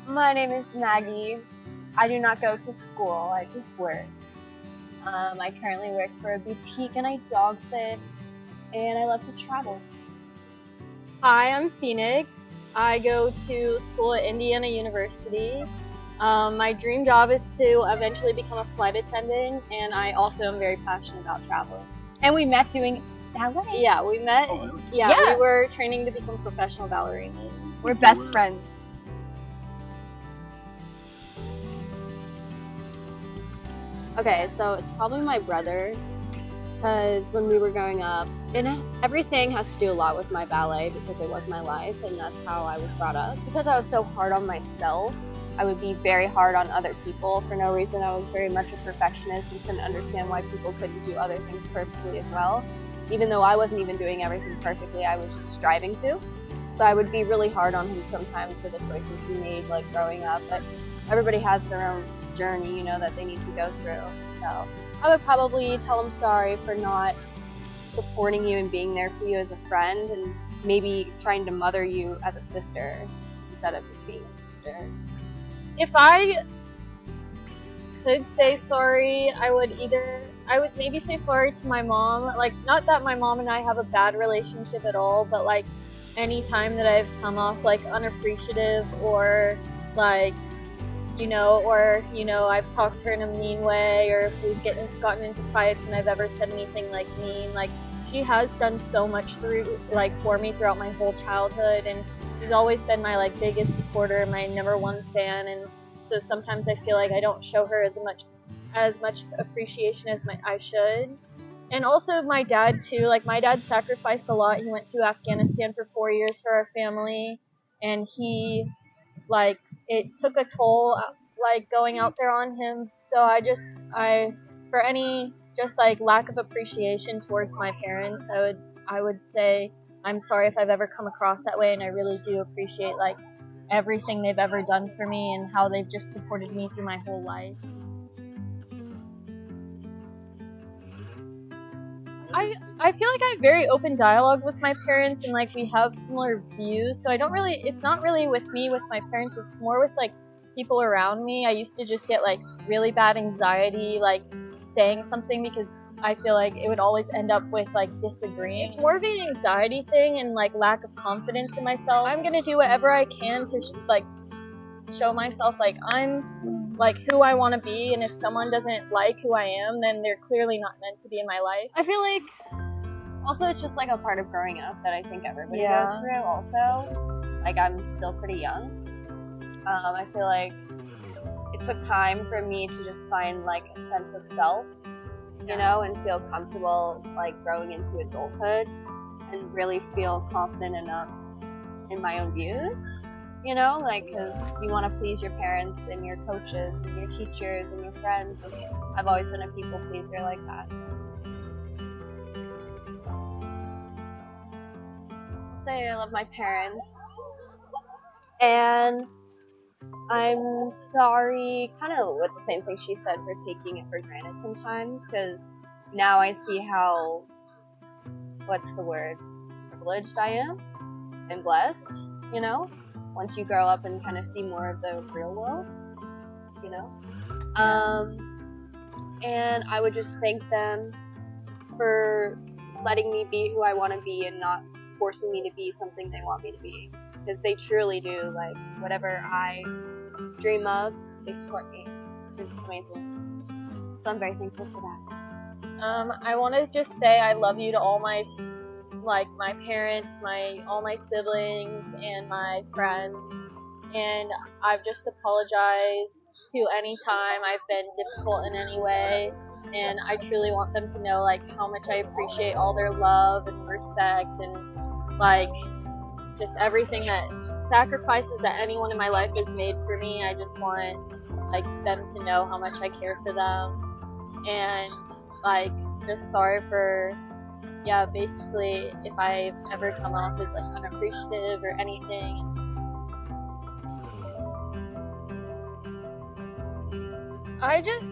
My name is Maggie. I do not go to school, I just work. I currently work for a boutique and I dog sit, and I love to travel. Hi, I'm Phoenix. I go to school at Indiana University. My dream job is to eventually become a flight attendant, and I also am very passionate about travel. And we met doing ballet. Yeah, we met. Oh, really? We were training to become professional ballerinas. We're best friends. Okay, so it's probably my brother, because when we were growing up, and everything has to do a lot with my ballet because it was my life and that's how I was brought up. Because I was so hard on myself, I would be very hard on other people for no reason. I was very much a perfectionist and couldn't understand why people couldn't do other things perfectly as well. Even though I wasn't even doing everything perfectly, I was just striving to. So I would be really hard on him sometimes for the choices he made, like growing up. But everybody has their own journey, that they need to go through. So I would probably tell him sorry for not supporting you and being there for you as a friend, and maybe trying to mother you as a sister instead of just being a sister. If I could say sorry, I would maybe say sorry to my mom. Like, not that my mom and I have a bad relationship at all, but like any time that I've come off like unappreciative or like, I've talked to her in a mean way, or if we've gotten into fights and I've ever said anything like mean, like she has done so much for me throughout my whole childhood, and she's always been my like biggest supporter, my number one fan, and so sometimes I feel like I don't show her as much appreciation as I should. And also my dad too, like my dad sacrificed a lot. He went to Afghanistan for 4 years for our family, and it took a toll like going out there on him. So for any just like lack of appreciation towards my parents, I would say I'm sorry if I've ever come across that way, and I really do appreciate like everything they've ever done for me and how they've just supported me through my whole life. I feel like I have very open dialogue with my parents, and like we have similar views, so it's not really with me with my parents, it's more with like people around me. I used to just get like really bad anxiety like saying something, because I feel like it would always end up with like disagreeing. It's more of an anxiety thing and like lack of confidence in myself. I'm gonna do whatever I can to show myself like I'm like who I want to be, and if someone doesn't like who I am, then they're clearly not meant to be in my life. I feel like also it's just like a part of growing up that I think everybody Yeah. goes through also. Like I'm still pretty young. I feel like it took time for me to just find like a sense of self, and feel comfortable like growing into adulthood and really feel confident enough in my own views, because you want to please your parents and your coaches and your teachers and your friends, and I've always been a people pleaser like that. I'll say I love my parents, and I'm sorry, kind of with the same thing she said, for taking it for granted sometimes, because now I see how, privileged I am and blessed, once you grow up and kind of see more of the real world, and I would just thank them for letting me be who I want to be and not forcing me to be something they want me to be, because they truly do, like, whatever I dream of, they support me, which is amazing, so I'm very thankful for that. I want to just say I love you to all my parents, all my siblings, and my friends, and I've just apologized to any time I've been difficult in any way, and I truly want them to know like how much I appreciate all their love and respect, and like just everything that sacrifices that anyone in my life has made for me. I just want like them to know how much I care for them, and like just sorry for basically if I've ever come off as like unappreciative or anything. I just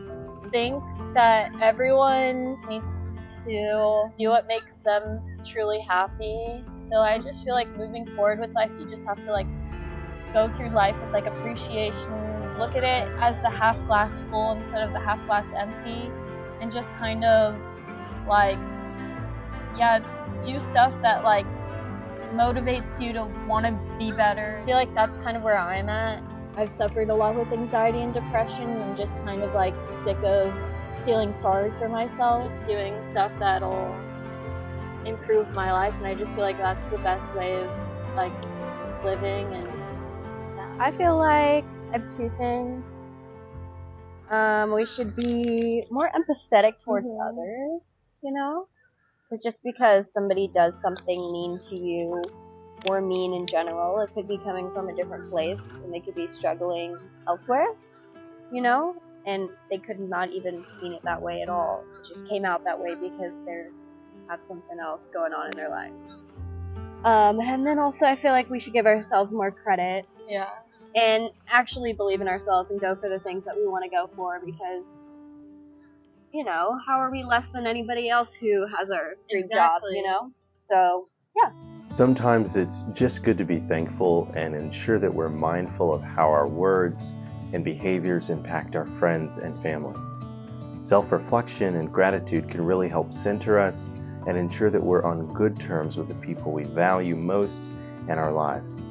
think that everyone needs to do what makes them truly happy. So I just feel like moving forward with life, you just have to like go through life with like appreciation, look at it as the half glass full instead of the half glass empty, and just kind of like, yeah, do stuff that like motivates you to want to be better. I feel like that's kind of where I'm at. I've suffered a lot with anxiety and depression, and just kind of like sick of feeling sorry for myself, just doing stuff that'll improve my life, and I just feel like that's the best way of like living. And I feel like I have two things. We should be more empathetic towards others, you know? Because just because somebody does something mean to you, or mean in general, it could be coming from a different place, and they could be struggling elsewhere, you know? And they could not even mean it that way at all. It just came out that way because they have something else going on in their lives. And then also I feel like we should give ourselves more credit. yeah, And actually believe in ourselves and go for the things that we want to go for, because, you know, how are we less than anybody else who has our dream job, Exactly. you know? So, yeah. Sometimes it's just good to be thankful and ensure that we're mindful of how our words and behaviors impact our friends and family. Self-reflection and gratitude can really help center us and ensure that we're on good terms with the people we value most in our lives.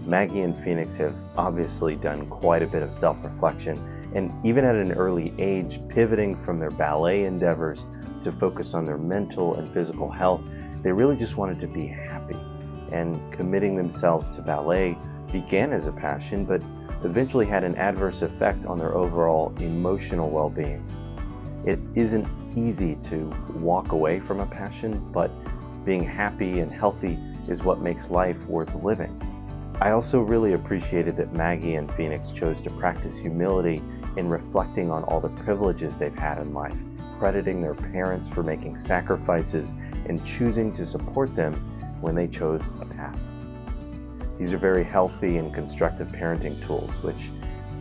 Maggie and Phoenix have obviously done quite a bit of self-reflection, and even at an early age, pivoting from their ballet endeavors to focus on their mental and physical health, they really just wanted to be happy. And committing themselves to ballet began as a passion, but eventually had an adverse effect on their overall emotional well-beings. It isn't easy to walk away from a passion, but being happy and healthy is what makes life worth living. I also really appreciated that Maggie and Phoenix chose to practice humility in reflecting on all the privileges they've had in life, crediting their parents for making sacrifices and choosing to support them when they chose a path. These are very healthy and constructive parenting tools, which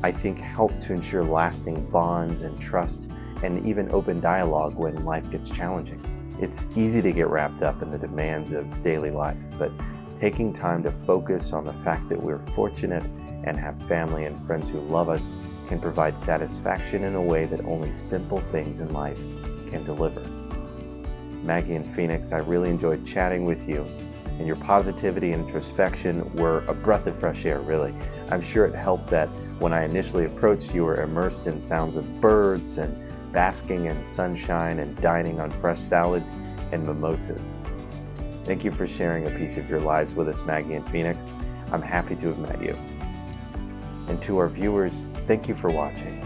I think help to ensure lasting bonds and trust and even open dialogue when life gets challenging. It's easy to get wrapped up in the demands of daily life, but taking time to focus on the fact that we're fortunate and have family and friends who love us can provide satisfaction in a way that only simple things in life can deliver. Maggie and Phoenix, I really enjoyed chatting with you, and your positivity and introspection were a breath of fresh air, really. I'm sure it helped that when I initially approached, you were immersed in sounds of birds and basking in sunshine and dining on fresh salads and mimosas. Thank you for sharing a piece of your lives with us, Maggie and Phoenix. I'm happy to have met you. And to our viewers, thank you for watching.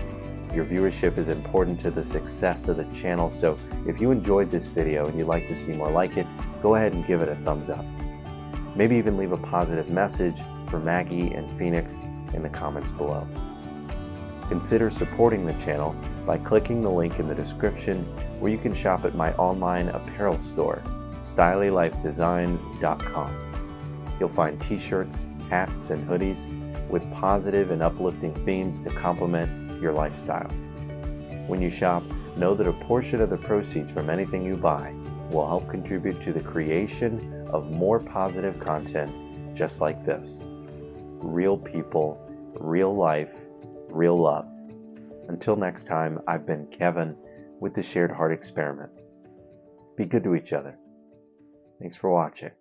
Your viewership is important to the success of the channel, so if you enjoyed this video and you'd like to see more like it, go ahead and give it a thumbs up. Maybe even leave a positive message for Maggie and Phoenix in the comments below. Consider supporting the channel by clicking the link in the description where you can shop at my online apparel store, StyleyLifeDesigns.com. You'll find t-shirts, hats, and hoodies with positive and uplifting themes to complement your lifestyle. When you shop, know that a portion of the proceeds from anything you buy will help contribute to the creation of more positive content just like this. Real people, real life, real love. Until next time, I've been Kevin with the Shared Heart Experiment. Be good to each other. Thanks for watching.